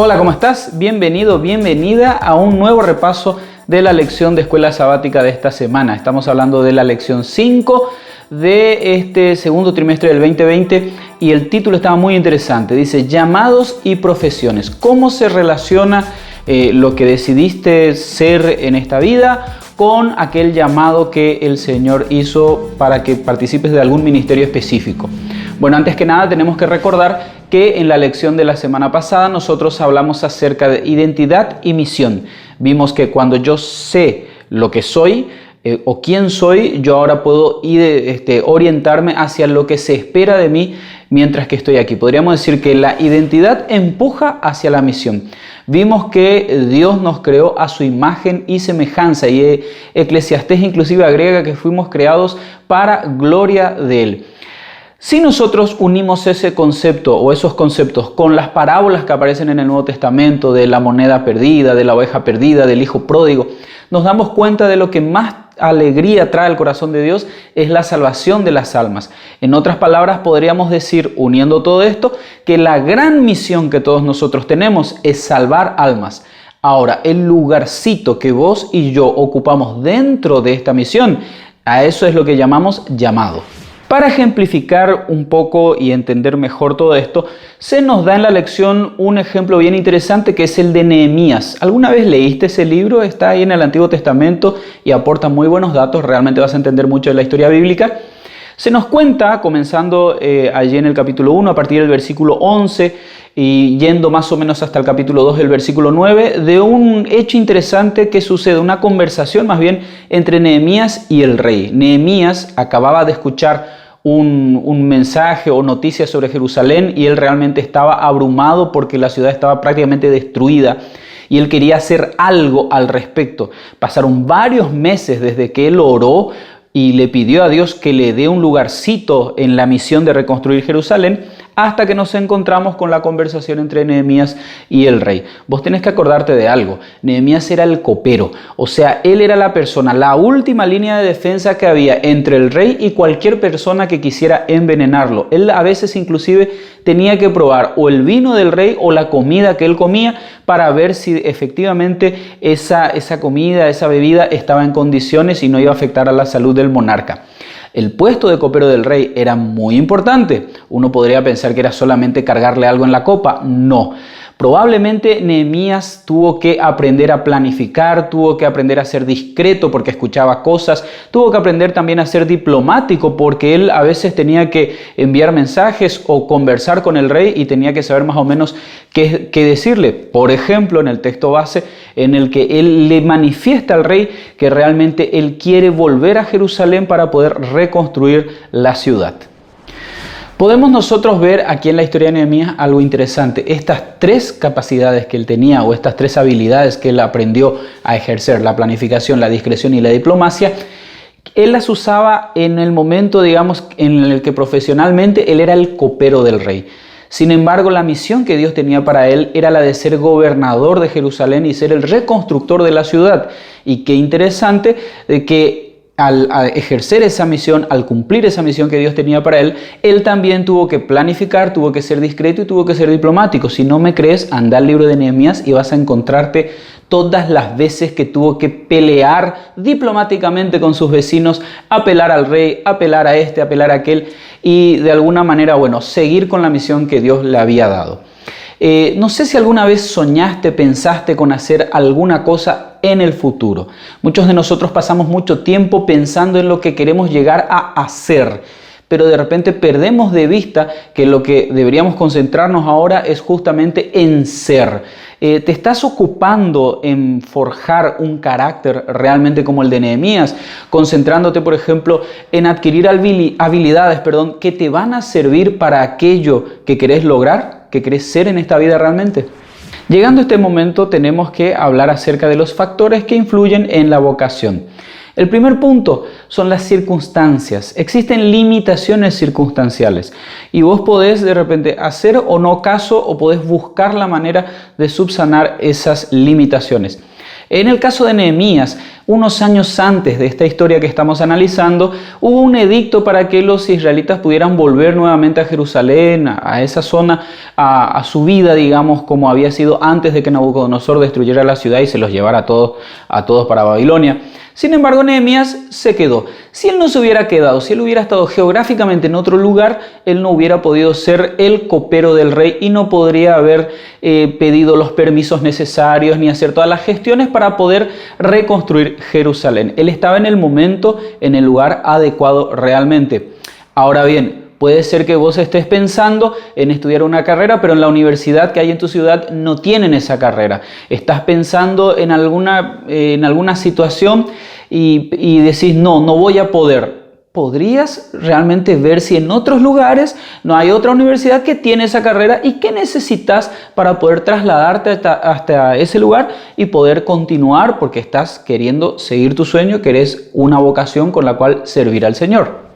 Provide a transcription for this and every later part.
Hola, ¿cómo estás? Bienvenido, bienvenida a un nuevo repaso de la lección de escuela sabática de esta semana. Estamos hablando de la lección 5 de este segundo trimestre del 2020 y el título estaba muy interesante. Dice, llamados y profesiones. ¿Cómo se relaciona lo que decidiste ser en esta vida con aquel llamado que el Señor hizo para que participes de algún ministerio específico? Bueno, antes que nada tenemos que recordar que en la lección de la semana pasada nosotros hablamos acerca de identidad y misión. Vimos que cuando yo sé lo que soy o quién soy, yo ahora puedo orientarme hacia lo que se espera de mí mientras que estoy aquí. Podríamos decir que la identidad empuja hacia la misión. Vimos que Dios nos creó a su imagen y semejanza y Eclesiastés inclusive agrega que fuimos creados para gloria de Él. Si nosotros unimos ese concepto o esos conceptos con las parábolas que aparecen en el Nuevo Testamento de la moneda perdida, de la oveja perdida, del hijo pródigo, nos damos cuenta de lo que más alegría trae al corazón de Dios es la salvación de las almas. En otras palabras, podríamos decir, uniendo todo esto, que la gran misión que todos nosotros tenemos es salvar almas. Ahora, el lugarcito que vos y yo ocupamos dentro de esta misión, a eso es lo que llamamos llamado. Para ejemplificar un poco y entender mejor todo esto, se nos da en la lección un ejemplo bien interesante que es el de Nehemías. ¿Alguna vez leíste ese libro? Está ahí en el Antiguo Testamento y aporta muy buenos datos, realmente vas a entender mucho de la historia bíblica. Se nos cuenta, comenzando allí en el capítulo 1, a partir del versículo 11 y yendo más o menos hasta el capítulo 2 del versículo 9, de un hecho interesante que sucede, una conversación más bien entre Nehemías y el rey. Nehemías acababa de escuchar un mensaje o noticia sobre Jerusalén y él realmente estaba abrumado porque la ciudad estaba prácticamente destruida y él quería hacer algo al respecto. Pasaron varios meses desde que él oró y le pidió a Dios que le dé un lugarcito en la misión de reconstruir Jerusalén, hasta que nos encontramos con la conversación entre Nehemías y el rey. Vos tenés que acordarte de algo. Nehemías era el copero, o sea, él era la persona, la última línea de defensa que había entre el rey y cualquier persona que quisiera envenenarlo. Él a veces inclusive tenía que probar o el vino del rey o la comida que él comía para ver si efectivamente esa comida, esa bebida estaba en condiciones y no iba a afectar a la salud del monarca. El puesto de copero del rey era muy importante. Uno podría pensar que era solamente cargarle algo en la copa. No. Probablemente Nehemías tuvo que aprender a planificar, tuvo que aprender a ser discreto porque escuchaba cosas, tuvo que aprender también a ser diplomático porque él a veces tenía que enviar mensajes o conversar con el rey y tenía que saber más o menos qué decirle. Por ejemplo, en el texto base en el que él le manifiesta al rey que realmente él quiere volver a Jerusalén para poder reconstruir la ciudad. Podemos nosotros ver aquí en la historia de Nehemías algo interesante. Estas tres capacidades que él tenía o estas tres habilidades que él aprendió a ejercer, la planificación, la discreción y la diplomacia, él las usaba en el momento, digamos, en el que profesionalmente él era el copero del rey. Sin embargo, la misión que Dios tenía para él era la de ser gobernador de Jerusalén y ser el reconstructor de la ciudad. Y qué interesante que al ejercer esa misión, al cumplir esa misión que Dios tenía para él, él también tuvo que planificar, tuvo que ser discreto y tuvo que ser diplomático. Si no me crees, anda al libro de Nehemías y vas a encontrarte todas las veces que tuvo que pelear diplomáticamente con sus vecinos, apelar al rey, apelar a este, apelar a aquel y de alguna manera, seguir con la misión que Dios le había dado. No sé si alguna vez soñaste, pensaste con hacer alguna cosa en el futuro. Muchos de nosotros pasamos mucho tiempo pensando en lo que queremos llegar a hacer, pero de repente perdemos de vista que lo que deberíamos concentrarnos ahora es justamente en ser. ¿Te estás ocupando en forjar un carácter realmente como el de Nehemías? Concentrándote, por ejemplo, en adquirir habilidades que te van a servir para aquello que querés lograr, que querés ser en esta vida realmente. Llegando a este momento tenemos que hablar acerca de los factores que influyen en la vocación. El primer punto, son las circunstancias. Existen limitaciones circunstanciales y vos podés de repente hacer o no caso o podés buscar la manera de subsanar esas limitaciones. En el caso de Nehemías, unos años antes de esta historia que estamos analizando, hubo un edicto para que los israelitas pudieran volver nuevamente a Jerusalén, a esa zona, a su vida, digamos, como había sido antes de que Nabucodonosor destruyera la ciudad y se los llevara a todos para Babilonia. Sin embargo, Nehemías se quedó. Si él no se hubiera quedado, si él hubiera estado geográficamente en otro lugar, él no hubiera podido ser el copero del rey y no podría haber pedido los permisos necesarios ni hacer todas las gestiones para poder reconstruir Jerusalén. Él estaba en el momento, en el lugar adecuado realmente. Ahora bien, puede ser que vos estés pensando en estudiar una carrera, pero en la universidad que hay en tu ciudad no tienen esa carrera. Estás pensando en alguna situación y decís, no voy a poder. ¿Podrías realmente ver si en otros lugares no hay otra universidad que tiene esa carrera y qué necesitas para poder trasladarte hasta ese lugar y poder continuar porque estás queriendo seguir tu sueño, que eres una vocación con la cual servir al Señor?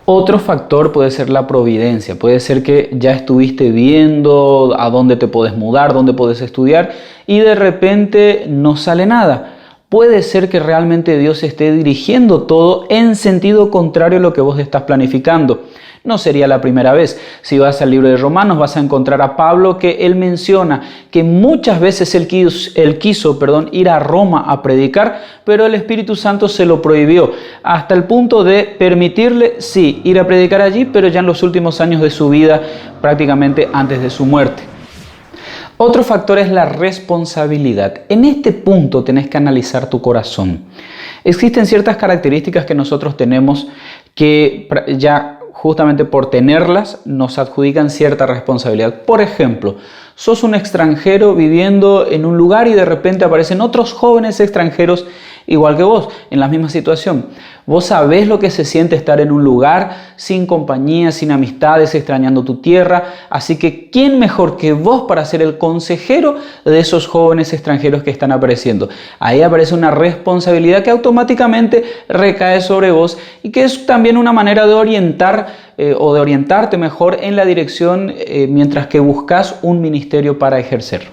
Otro factor puede ser la providencia. Puede ser que ya estuviste viendo a dónde te puedes mudar, dónde puedes estudiar y de repente no sale nada. Puede ser que realmente Dios esté dirigiendo todo en sentido contrario a lo que vos estás planificando. No sería la primera vez. Si vas al libro de Romanos vas a encontrar a Pablo que él menciona que muchas veces él quiso ir a Roma a predicar, pero el Espíritu Santo se lo prohibió, hasta el punto de permitirle, sí, ir a predicar allí, pero ya en los últimos años de su vida, prácticamente antes de su muerte. Otro factor es la responsabilidad. En este punto tenés que analizar tu corazón. Existen ciertas características que nosotros tenemos que ya justamente por tenerlas nos adjudican cierta responsabilidad. Por ejemplo, sos un extranjero viviendo en un lugar y de repente aparecen otros jóvenes extranjeros igual que vos, en la misma situación. Vos sabés lo que se siente estar en un lugar sin compañía, sin amistades, extrañando tu tierra. Así que, ¿quién mejor que vos para ser el consejero de esos jóvenes extranjeros que están apareciendo? Ahí aparece una responsabilidad que automáticamente recae sobre vos y que es también una manera de orientar o de orientarte mejor en la dirección mientras que buscas un ministerio para ejercer.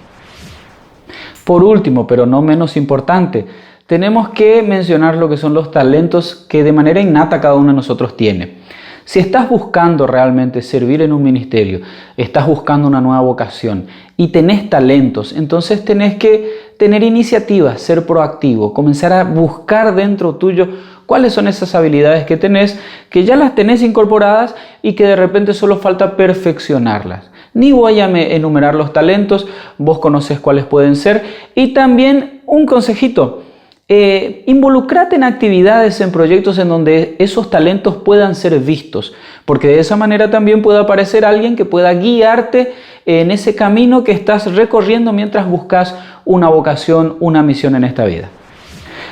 Por último, pero no menos importante, tenemos que mencionar lo que son los talentos que de manera innata cada uno de nosotros tiene. Si estás buscando realmente servir en un ministerio, estás buscando una nueva vocación y tenés talentos, entonces tenés que tener iniciativa, ser proactivo, comenzar a buscar dentro tuyo cuáles son esas habilidades que tenés, que ya las tenés incorporadas y que de repente solo falta perfeccionarlas. Ni voy a enumerar los talentos, vos conocés cuáles pueden ser. Y también un consejito. Involucrate en actividades, en proyectos en donde esos talentos puedan ser vistos, porque de esa manera también puede aparecer alguien que pueda guiarte en ese camino que estás recorriendo mientras buscas una vocación, una misión en esta vida.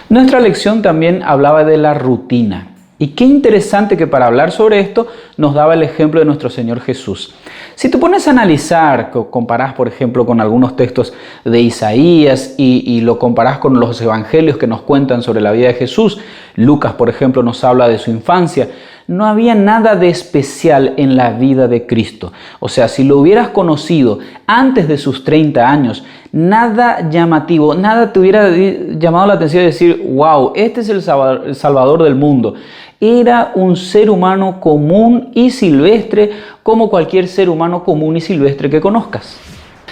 Nuestra lección también hablaba de la rutina. Y qué interesante que para hablar sobre esto nos daba el ejemplo de nuestro Señor Jesús. Si te pones a analizar, comparás por ejemplo con algunos textos de Isaías y lo comparás con los evangelios que nos cuentan sobre la vida de Jesús, Lucas por ejemplo nos habla de su infancia, no había nada de especial en la vida de Cristo. O sea, si lo hubieras conocido antes de sus 30 años, nada llamativo, nada te hubiera llamado la atención de decir, wow, este es el Salvador del mundo. Era un ser humano común y silvestre como cualquier ser humano común y silvestre que conozcas.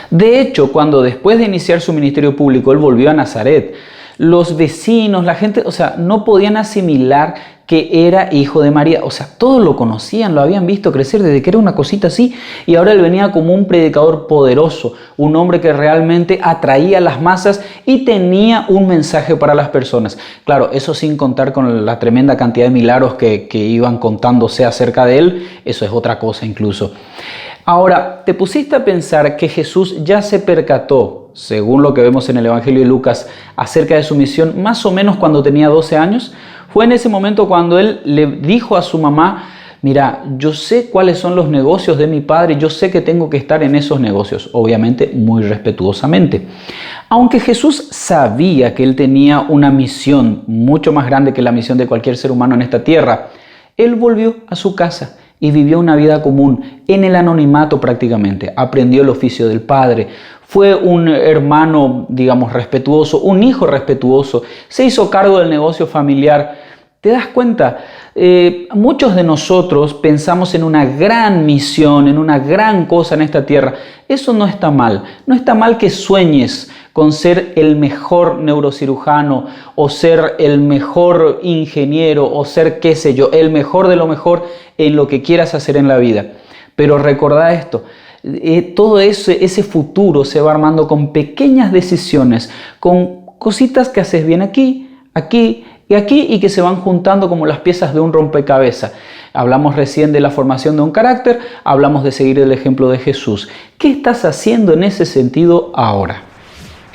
De hecho, cuando después de iniciar su ministerio público, él volvió a Nazaret, los vecinos, la gente, no podían asimilar que era hijo de María. Todos lo conocían, lo habían visto crecer desde que era una cosita así. Y ahora él venía como un predicador poderoso, un hombre que realmente atraía a las masas y tenía un mensaje para las personas. Claro, eso sin contar con la tremenda cantidad de milagros que iban contándose acerca de él. Eso es otra cosa incluso. Ahora, ¿te pusiste a pensar que Jesús ya se percató, según lo que vemos en el Evangelio de Lucas, acerca de su misión más o menos cuando tenía 12 años? Fue en ese momento cuando él le dijo a su mamá, mira, yo sé cuáles son los negocios de mi padre, yo sé que tengo que estar en esos negocios, obviamente muy respetuosamente. Aunque Jesús sabía que él tenía una misión mucho más grande que la misión de cualquier ser humano en esta tierra, él volvió a su casa y vivió una vida común, en el anonimato prácticamente. Aprendió el oficio del Padre, fue un hermano, digamos, respetuoso, un hijo respetuoso, se hizo cargo del negocio familiar. ¿Te das cuenta? Muchos de nosotros pensamos en una gran misión, en una gran cosa en esta tierra. Eso no está mal. No está mal que sueñes con ser el mejor neurocirujano o ser el mejor ingeniero o ser, qué sé yo, el mejor de lo mejor en lo que quieras hacer en la vida. Pero recordá esto, todo ese futuro se va armando con pequeñas decisiones, con cositas que haces bien aquí, aquí y aquí y que se van juntando como las piezas de un rompecabezas. Hablamos recién de la formación de un carácter, hablamos de seguir el ejemplo de Jesús. ¿Qué estás haciendo en ese sentido ahora?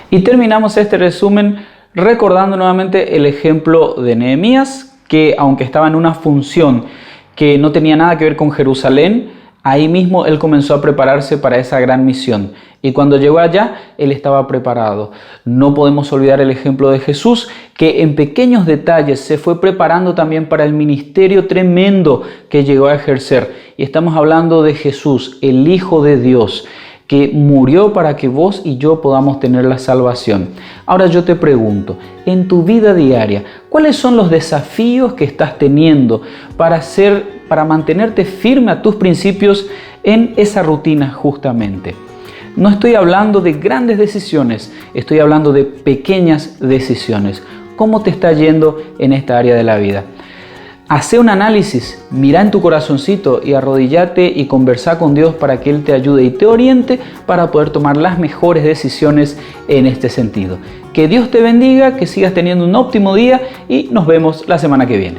Y terminamos este resumen recordando nuevamente el ejemplo de Nehemías, que aunque estaba en una función que no tenía nada que ver con Jerusalén, ahí mismo él comenzó a prepararse para esa gran misión. Y cuando llegó allá, él estaba preparado. No podemos olvidar el ejemplo de Jesús, que en pequeños detalles se fue preparando también para el ministerio tremendo que llegó a ejercer. Y estamos hablando de Jesús, el Hijo de Dios, que murió para que vos y yo podamos tener la salvación. Ahora yo te pregunto, en tu vida diaria, ¿cuáles son los desafíos que estás teniendo para mantenerte firme a tus principios en esa rutina justamente? No estoy hablando de grandes decisiones, estoy hablando de pequeñas decisiones. ¿Cómo te está yendo en esta área de la vida? Hacé un análisis, mira en tu corazoncito y arrodillate y conversá con Dios para que Él te ayude y te oriente para poder tomar las mejores decisiones en este sentido. Que Dios te bendiga, que sigas teniendo un óptimo día y nos vemos la semana que viene.